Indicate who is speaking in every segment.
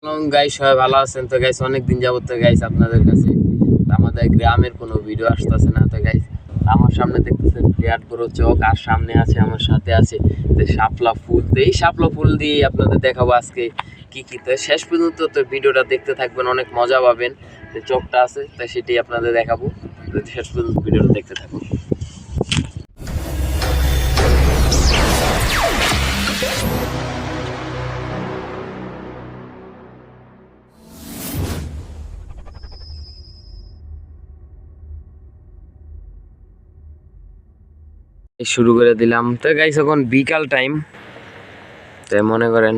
Speaker 1: Guys সবাই ভালো আছেন তো গাইস? অনেকদিন যাবত তো গাইস আপনাদের কাছে আমাদের গ্রামের কোনো ভিডিও আসতেছে না তো গাইস। আমার সামনে দেখতেছেন বিরাট বড় চোখ, আর সামনে আছে আমার সাথে আছে শাপলা ফুল। তো এই শাপলা ফুল দিয়ে আপনাদের দেখাবো আজকে কি কি। তো শেষ পর্যন্ত তো ভিডিওটা দেখতে থাকবেন, অনেক মজা পাবেন। যে চোখটা আছে তাই সেটাই আপনাদের দেখাবো, তো শেষ পর্যন্ত ভিডিওটা দেখতে থাকুন। শুরু করে দিলাম তো গাইস, এখন বিকাল টাইম। তাই মনে করেন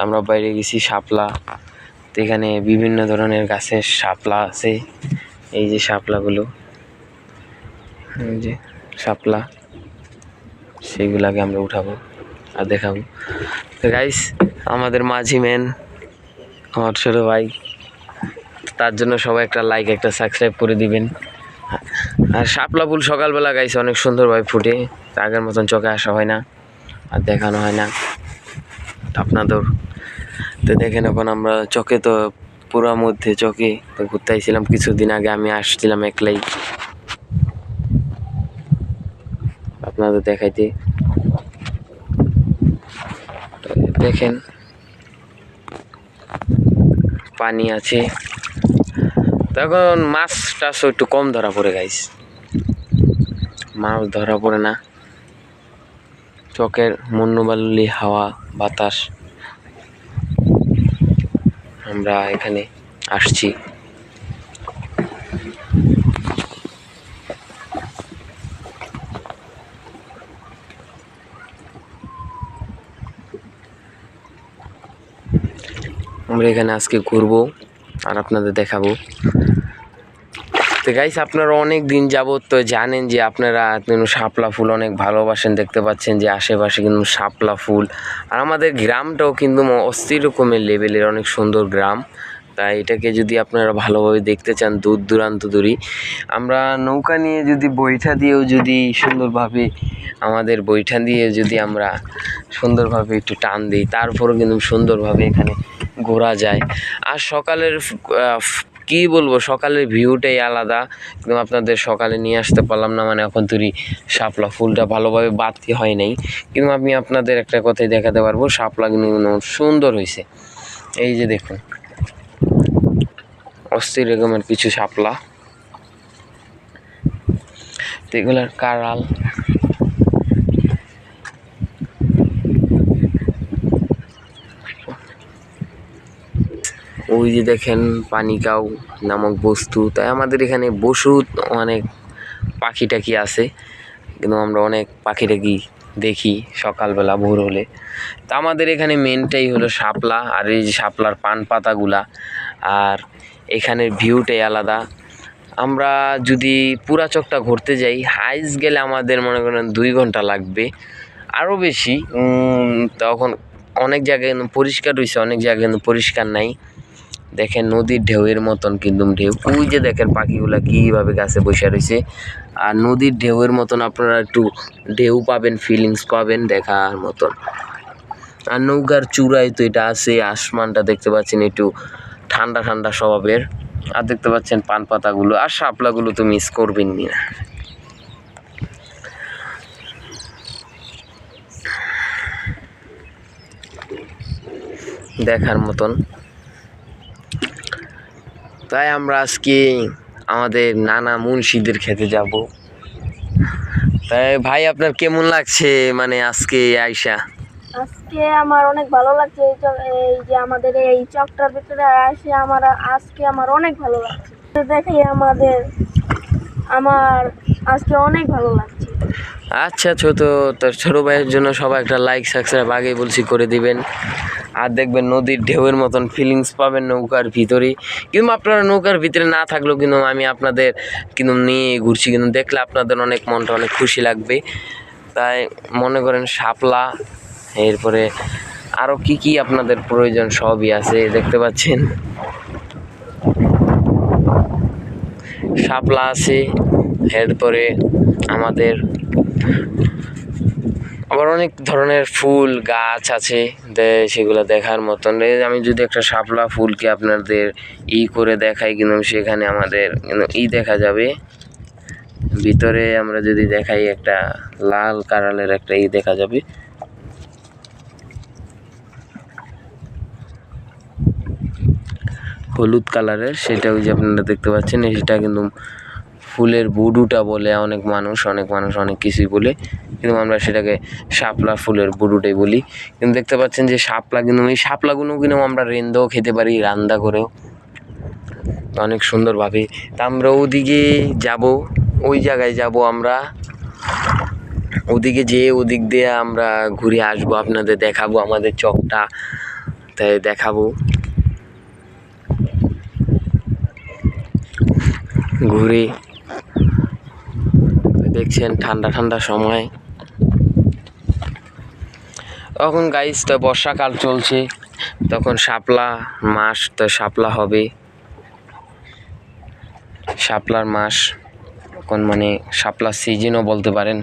Speaker 1: আমরা বাইরে গেছি শাপলা, তো এখানে বিভিন্ন ধরনের গাছের শাপলা আছে। এই যে শাপলাগুলো, এই যে শাপলা, সেইগুলাকে আমরা উঠাবো আর দেখাবো। তো গাইস আমাদের মাঝি মেন আমার ছোটো ভাই, তার জন্য সবাই একটা লাইক একটা সাবস্ক্রাইব করে দিবেন। আর শাপলা ফুল সকালবেলা গাইস অনেক সুন্দরভাবে ফুটে, আগের মতন চোখে আসা হয় না আর দেখানো হয় না আপনাদের। তো দেখেন এখন আমরা চকে, তো পুরা মধ্যে চকে তো ঘুরতে আইছিলাম কিছুদিন আগে, আমি আসছিলাম একলাই আপনাদের দেখাইতে। দেখেন পানি আছে, তখন মাছ টাছও একটু কম ধরা পড়ে গাইস, মাছ ধরা পড়ে না। চকের মন্নবালুলি হাওয়া বাতাস, আমরা এখানে আসছি। আমরা এখানে আজকে ঘুরবো আর আপনাদের দেখাবো। তো গাইস আপনারা অনেক দিন যাবত তো জানেন যে আপনারা কিন্তু শাপলা ফুল অনেক ভালোবাসেন, দেখতে পাচ্ছেন যে আশেপাশে কিন্তু শাপলা ফুল। আর আমাদের গ্রামটাও কিন্তু অস্থির রকমের লেভেলের অনেক সুন্দর গ্রাম। তাই এটাকে যদি আপনারা ভালোভাবে দেখতে চান দূর দূরান্ত দূরি, আমরা নৌকা নিয়ে যদি বৈঠা দিয়েও যদি সুন্দরভাবে আমাদের বৈঠা দিয়ে যদি আমরা সুন্দরভাবে একটু টান দিই, তারপরও কিন্তু সুন্দরভাবে এখানে ঘোরা যায়। আর সকালের কি বলবো, সকালের ভিউটাই আলাদা। কিন্তু আপনাদের সকালে নিয়ে আসতে পারলাম না, মানে এখন তুই শাপলা ফুলটা ভালোভাবে বাড়তি হয় নাই। কিন্তু আমি আপনাদের একটা কথাই দেখাতে পারবো, শাপলা কিন্তু সুন্দর হয়েছে। এই যে দেখুন অস্থির রকমের কিছু শাপলা, এগুলার কারাল। ওই যে দেখেন পানিকাউ নামক বস্তু। তাই আমাদের এখানে বসুত অনেক পাখি টাকি আছে, কিন্তু আমরা অনেক পাখি টাকি দেখি সকালবেলা ভোর হলে। তা আমাদের এখানে মেনটাই হলো শাপলা, আর এই যে শাপলার পান পাতাগুলা, আর এখানের ভিউটাই আলাদা। আমরা যদি পুরা চকটা ঘুরতে যাই, হাইস গেলে আমাদের মনে করেন 2 ঘন্টা লাগবে, আরও বেশি। তখন অনেক জায়গায় পরিষ্কার রয়েছে, অনেক জায়গায় কিন্তু পরিষ্কার নাই। দেখেন নদীর ঢেউয়ের মতন কিন্তু ঢেউ, ওই যে দেখেন পাখিগুলা কীভাবে গাছে বসে রয়েছে। আর নদীর ঢেউয়ের মতন আপনারা একটু ঢেউ পাবেন, ফিলিংস পাবেন দেখার মতন। আর নৌকার চূড়ায় তো এটা আছে, আসমানটা দেখতে পাচ্ছেন একটু ঠান্ডা ঠান্ডা স্বভাবের। আর দেখতে পাচ্ছেন পান পাতাগুলো আর শাপলাগুলো তো মিস করবেন না, দেখার মতন। তাই আমরা আজকে আমাদের নানা মুন্সিদের খেতে যাব। তাই ভাই আপনার কেমন লাগছে, মানে আজকে আইসা?
Speaker 2: আজকে আমার অনেক ভালো লাগছে। এই যে আমাদের এই চকটার ভিতরে আসে আজকে আমার অনেক ভালো লাগছে। দেখি আমার আজকে অনেক ভালো লাগছে।
Speaker 1: আচ্ছা তোর ছোটো ভাইয়ের জন্য সবাই একটা লাইক সাবস্ক্রাইব আগেই বলছি করে দিবেন। আর দেখবেন নদীর ঢেউয়ের মতন ফিলিংস পাবেন নৌকার ভিতরে। কিন্তু আপনারা নৌকার ভিতরে না থাকলেও কিন্তু আমি আপনাদের কিন্তু নিয়ে ঘুরছি, কিন্তু দেখলে আপনাদের অনেক মনটা অনেক খুশি লাগবে। তাই মনে করেন শাপলা, এরপরে আরও কি কি আপনাদের প্রয়োজন সবই আছে, দেখতে পাচ্ছেন শাপলা আছে। এরপরে আমাদের আবার অনেক ধরনের ফুল গাছ আছে, সেগুলো দেখার মতন। আমি যদি একটা শাপলা ফুলকে আপনাদের করে দেখাই, কিন্তু সেখানে আমাদের দেখা যাবে। ভিতরে আমরা যদি দেখাই একটা লাল কালারের একটা দেখা যাবে। হলুদ কালারের, সেটা ওই যে আপনারা দেখতে পাচ্ছেন, সেটা কিন্তু ফুলের বুডুটা বলে অনেক মানুষ অনেক কিছুই বলে, কিন্তু আমরা সেটাকে শাপলা ফুলের বুডুটাই বলি। কিন্তু দেখতে পাচ্ছেন যে শাপলা, কিন্তু এই শাপলাগুলো কিন্তু আমরা রেন্দাও খেতে পারি, রান্না করেও অনেক সুন্দরভাবে। তা আমরা ওদিকে যাব, ওই জায়গায় যাব আমরা, ওদিকে যেয়ে ওদিক দিয়ে আমরা ঘুরে আসবো, আপনাদের দেখাবো আমাদের চকটা, তাই দেখাবো। ঘুরে দেখছেন ঠান্ডা ঠান্ডা সময়, তখন গাইসটা বর্ষাকাল চলছে, তখন শাপলা মাস, তো শাপলা হবে, শাপলার মাস এখন, মানে শাপলা সিজনও বলতে পারেন।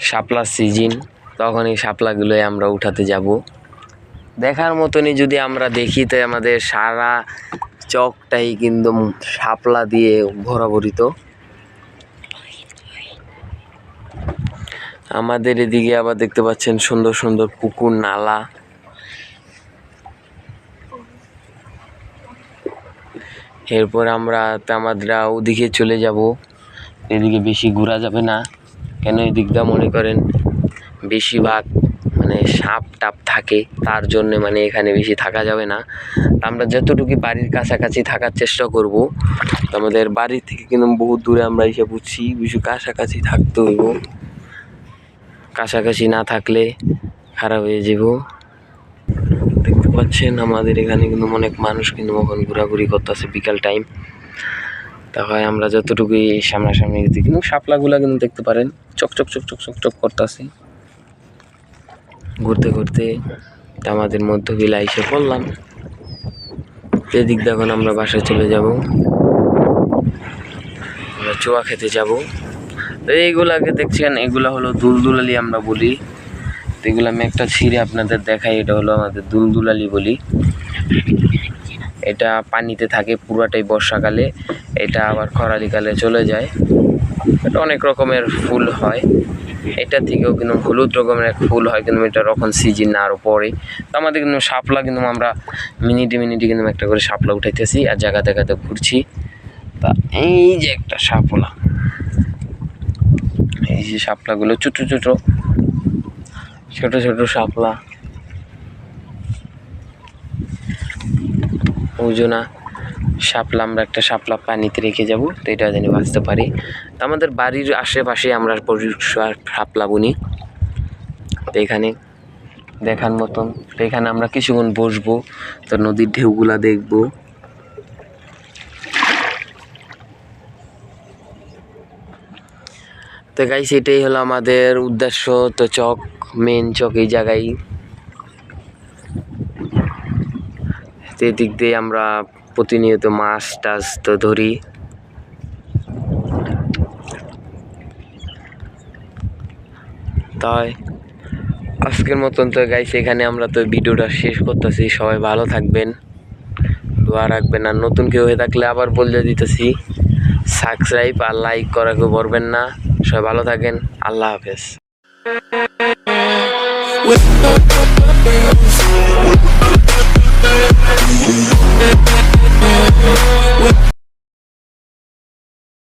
Speaker 1: শাপলা সিজন, তখন এই শাপলাগুলোই আমরা উঠাতে যাব। দেখার মতনই যদি আমরা দেখি, তাই আমাদের সারা চকটাই কিন্তু শাপলা দিয়ে ভরাভরিত। আমাদের এদিকে আবার দেখতে পাচ্ছেন সুন্দর সুন্দর পুকুর, নালা। এরপর আমরা ওদিকে চলে যাব। এদিকে বেশি ঘোরা যাবে না, কেন এদিকটা মনে করেন বেশিরভাগ মানে সাপ টাপ থাকে, তার জন্য মানে এখানে বেশি থাকা যাবে না। আমরা যতটুকু বাড়ির কাছাকাছি থাকার চেষ্টা করব। আমাদের বাড়ি থেকে কিন্তু বহুত দূরে আমরা এসে বুঝছি, বেশি কাছাকাছি থাকতে হইব, কাছাকাছি না থাকলে খারাপ হয়ে যাব। দেখতে পাচ্ছেন আমাদের এখানে কিন্তু অনেক মানুষ কিন্তু এখন ঘোরাঘুরি করতেছে বিকাল টাইম। তাহলে আমরা যতটুকু সামনাসামনি কিন্তু শাপলাগুলা কিন্তু দেখতে পারেন চকচক চকচক চকচক করতেছে। ঘুরতে ঘুরতে আমাদের মধ্যবিলা এসে পড়লাম। এদিক দিয়ে এখন আমরা বাসায় চলে যাব, আমরা চোয়া খেতে যাব। তো এইগুলাকে দেখছেন, এগুলা হলো দুলদুলালি আমরা বলি। তো এগুলো আমি একটা ছিঁড়ে আপনাদের দেখাই, এটা হলো আমাদের দুলদুলালি বলি। এটা পানিতে থাকে পুরাটাই বর্ষাকালে, এটা আবার খরালিকালে চলে যায়। এটা অনেক রকমের ফুল হয়, এটা থেকেও কিন্তু হলুদ রকমের এক ফুল হয়, কিন্তু এটা এখন সিজন না, আরও পরে। তো আমাদের কিন্তু শাপলা কিন্তু আমরা মিনিটে কিন্তু একটা করে শাপলা উঠাইতেছি আর জায়গা জায়গাতে ঘুরছি। তা এই যে একটা শাপলা, এই যে শাপলাগুলো ছোট ছোট শাপলা, ওজনা শাপলা। আমরা একটা শাপলা পানিতে রেখে যাব, তো এটা জানি বাঁচতে পারি। তো আমাদের বাড়ির আশেপাশে আমরা শাপলা বুনি। তো এখানে দেখার মতন, তো এখানে আমরা কিছুক্ষণ বসবো, তো নদীর ঢেউগুলা দেখবো। তো গাইস, এটাই হলো আমাদের উদ্দেশ্য। তো চক, মেন চক এই জায়গায়। এদিক দিয়ে আমরা প্রতিনিয়ত মাছ টাছ তো ধরি। তাই আজকের মতন তো গাইস এখানে আমরা তো ভিডিওটা শেষ করতেছি। সবাই ভালো থাকবেন, দোয়া রাখবেন, আর নতুন কেউ হয়ে থাকলে আবার বলে দিতেছি সাবস্ক্রাইব আর লাইক করা কেউ ভরবেন না। সবাই ভালো থাকেন, আল্লাহ হাফেজ।